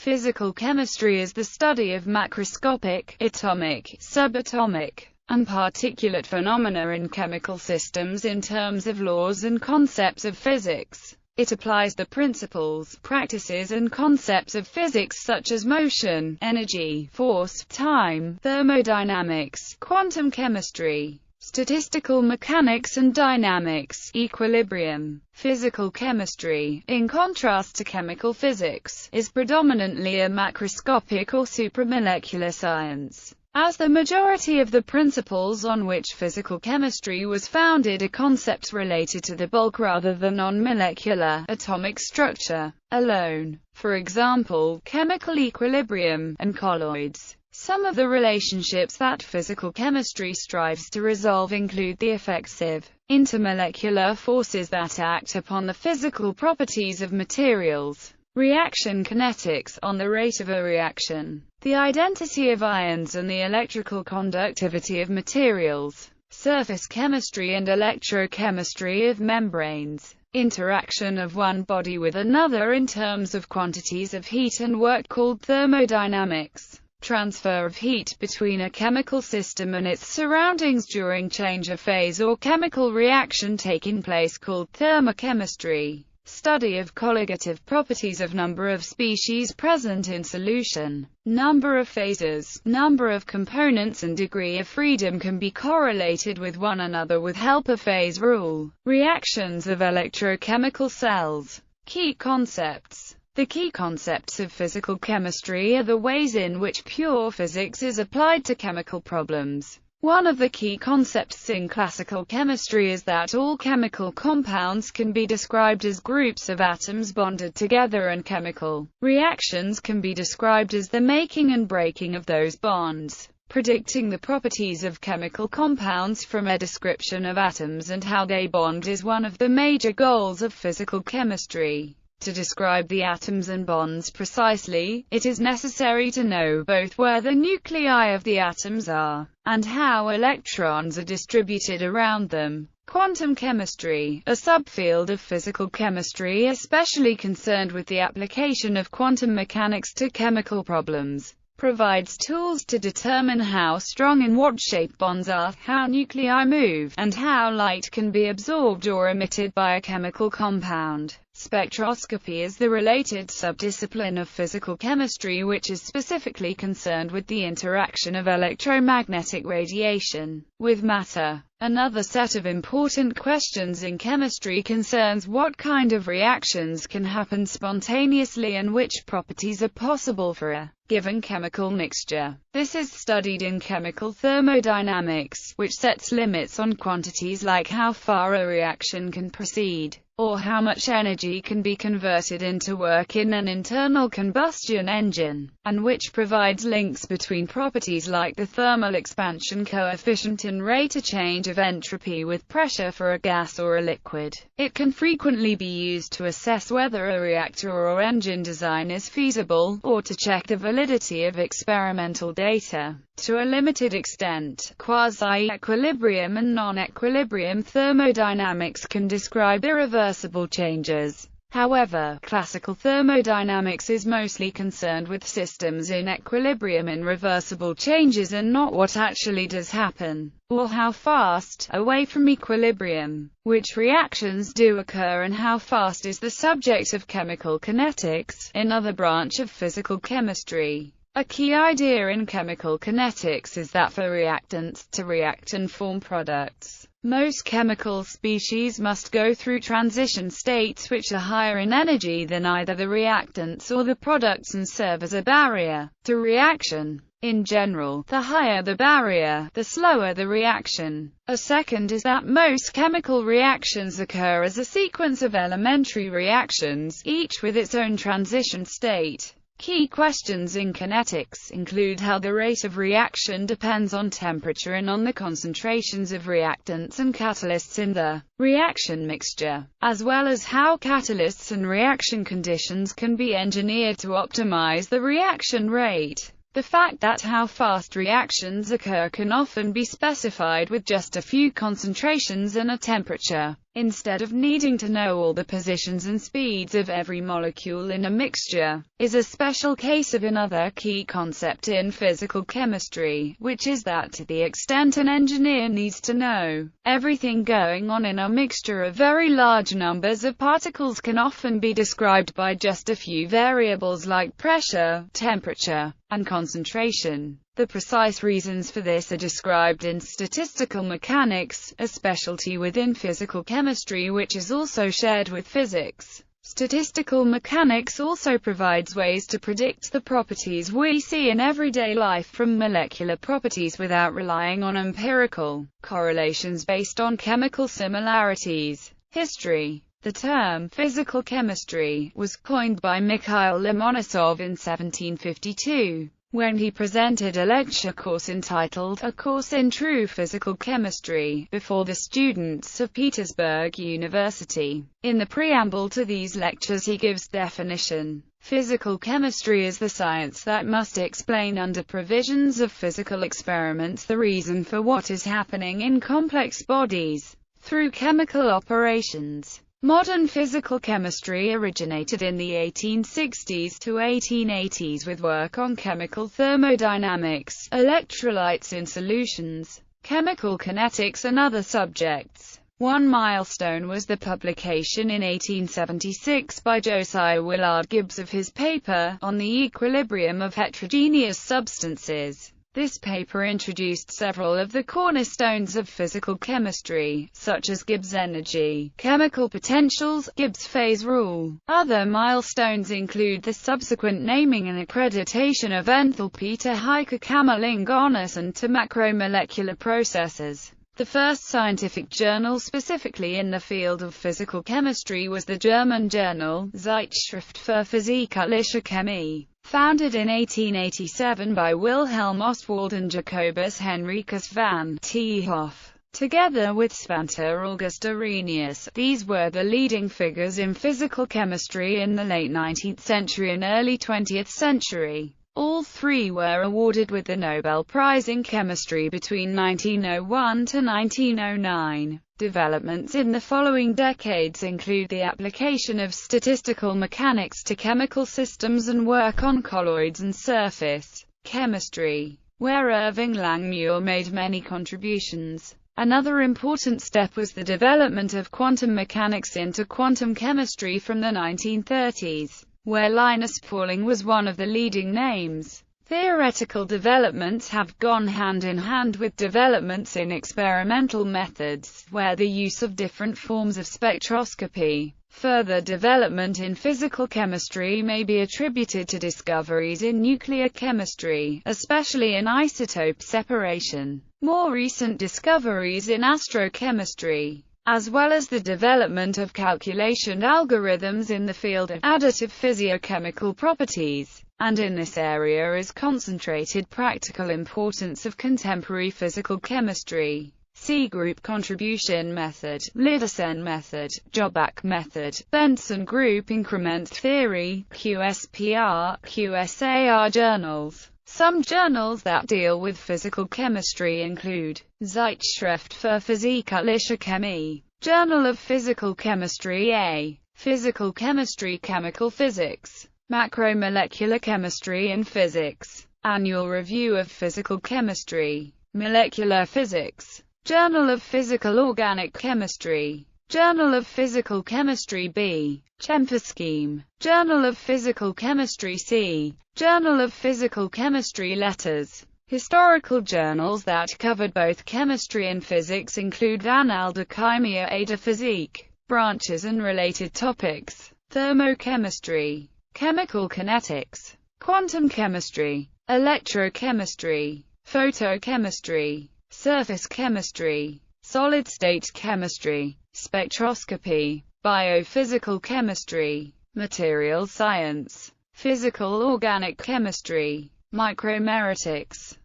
Physical chemistry is the study of macroscopic, atomic, subatomic, and particulate phenomena in chemical systems in terms of laws and concepts of physics. It applies the principles, practices and concepts of physics such as motion, energy, force, time, thermodynamics, quantum chemistry, statistical mechanics and dynamics, equilibrium. Physical chemistry, in contrast to chemical physics, is predominantly a macroscopic or supramolecular science, as the majority of the principles on which physical chemistry was founded are concepts related to the bulk rather than on molecular, atomic structure alone. For example, chemical equilibrium, and colloids. Some of the relationships that physical chemistry strives to resolve include the effects of intermolecular forces that act upon the physical properties of materials, reaction kinetics, on the rate of a reaction, the identity of ions and the electrical conductivity of materials, surface chemistry and electrochemistry of membranes, interaction of one body with another in terms of quantities of heat and work called thermodynamics, transfer of heat between a chemical system and its surroundings during change of phase or chemical reaction taking place called thermochemistry, study of colligative properties of number of species present in solution, number of phases, number of components and degree of freedom can be correlated with one another with help of phase rule, reactions of electrochemical cells. Key concepts. The key concepts of physical chemistry are the ways in which pure physics is applied to chemical problems. One of the key concepts in classical chemistry is that all chemical compounds can be described as groups of atoms bonded together, and chemical reactions can be described as the making and breaking of those bonds. Predicting the properties of chemical compounds from a description of atoms and how they bond is one of the major goals of physical chemistry. To describe the atoms and bonds precisely, it is necessary to know both where the nuclei of the atoms are, and how electrons are distributed around them. Quantum chemistry, a subfield of physical chemistry especially concerned with the application of quantum mechanics to chemical problems, provides tools to determine how strong and what shape bonds are, how nuclei move, and how light can be absorbed or emitted by a chemical compound. Spectroscopy is the related subdiscipline of physical chemistry which is specifically concerned with the interaction of electromagnetic radiation with matter. Another set of important questions in chemistry concerns what kind of reactions can happen spontaneously and which properties are possible for a given chemical mixture. This is studied in chemical thermodynamics, which sets limits on quantities like how far a reaction can proceed, or how much energy can be converted into work in an internal combustion engine, and which provides links between properties like the thermal expansion coefficient and rate of change of entropy with pressure for a gas or a liquid. It can frequently be used to assess whether a reactor or engine design is feasible, or to check the validity of experimental data. To a limited extent, quasi-equilibrium and non-equilibrium thermodynamics can describe irreversible changes. However, classical thermodynamics is mostly concerned with systems in equilibrium and reversible changes and not what actually does happen, or how fast, away from equilibrium, which reactions do occur and how fast is the subject of chemical kinetics, another branch of physical chemistry. A key idea in chemical kinetics is that for reactants to react and form products, most chemical species must go through transition states which are higher in energy than either the reactants or the products and serve as a barrier to reaction. In general, the higher the barrier, the slower the reaction. A second is that most chemical reactions occur as a sequence of elementary reactions, each with its own transition state. Key questions in kinetics include how the rate of reaction depends on temperature and on the concentrations of reactants and catalysts in the reaction mixture, as well as how catalysts and reaction conditions can be engineered to optimize the reaction rate. The fact that how fast reactions occur can often be specified with just a few concentrations and a temperature. instead of needing to know all the positions and speeds of every molecule in a mixture, is a special case of another key concept in physical chemistry, which is that to the extent an engineer needs to know everything going on in a mixture of very large numbers of particles can often be described by just a few variables like pressure, temperature, and concentration. The precise reasons for this are described in statistical mechanics, a specialty within physical chemistry which is also shared with physics. Statistical mechanics also provides ways to predict the properties we see in everyday life from molecular properties without relying on empirical correlations based on chemical similarities. History. The term physical chemistry was coined by Mikhail Lomonosov in 1752, when he presented a lecture course entitled A Course in True Physical Chemistry before the students of Petersburg University. In the preamble to these lectures he gives definition. Physical chemistry is the science that must explain under provisions of physical experiments the reason for what is happening in complex bodies through chemical operations. Modern physical chemistry originated in the 1860s to 1880s with work on chemical thermodynamics, electrolytes in solutions, chemical kinetics and other subjects. One milestone was the publication in 1876 by Josiah Willard Gibbs of his paper, On the Equilibrium of Heterogeneous Substances. This paper introduced several of the cornerstones of physical chemistry, such as Gibbs energy, chemical potentials, Gibbs phase rule. Other milestones include the subsequent naming and accreditation of enthalpy to Heiker-Kamerlingh-Onnes and to macromolecular processes. The first scientific journal specifically in the field of physical chemistry was the German journal, Zeitschrift für physikalische Chemie, founded in 1887 by Wilhelm Ostwald and Jacobus Henricus van 't Hoff. Together with Svante August Arrhenius, these were the leading figures in physical chemistry in the late 19th century and early 20th century. All three were awarded with the Nobel Prize in Chemistry between 1901 to 1909. Developments in the following decades include the application of statistical mechanics to chemical systems and work on colloids and surface chemistry, where Irving Langmuir made many contributions. Another important step was the development of quantum mechanics into quantum chemistry from the 1930s. Where Linus Pauling was one of the leading names. Theoretical developments have gone hand in hand with developments in experimental methods, where the use of different forms of spectroscopy. Further development in physical chemistry may be attributed to discoveries in nuclear chemistry, especially in isotope separation. More recent discoveries in astrochemistry, as well as the development of calculation algorithms in the field of additive physiochemical properties, and in this area is concentrated practical importance of contemporary physical chemistry. See group contribution method, Liddersen method, Jobach method, Benson group increment theory, QSPR, QSAR journals. Some journals that deal with physical chemistry include Zeitschrift für physikalische Chemie, Journal of Physical Chemistry A, Physical Chemistry Chemical Physics, Macromolecular Chemistry and Physics, Annual Review of Physical Chemistry, Molecular Physics, Journal of Physical Organic Chemistry, Journal of Physical Chemistry B, Scheme, Journal of Physical Chemistry C, Journal of Physical Chemistry Letters. Historical journals that covered both chemistry and physics include Annales de Chimie et de Physique, branches and related topics, thermochemistry, chemical kinetics, quantum chemistry, electrochemistry, photochemistry, surface chemistry, solid-state chemistry, spectroscopy, biophysical chemistry, materials science, physical organic chemistry, micromeritics.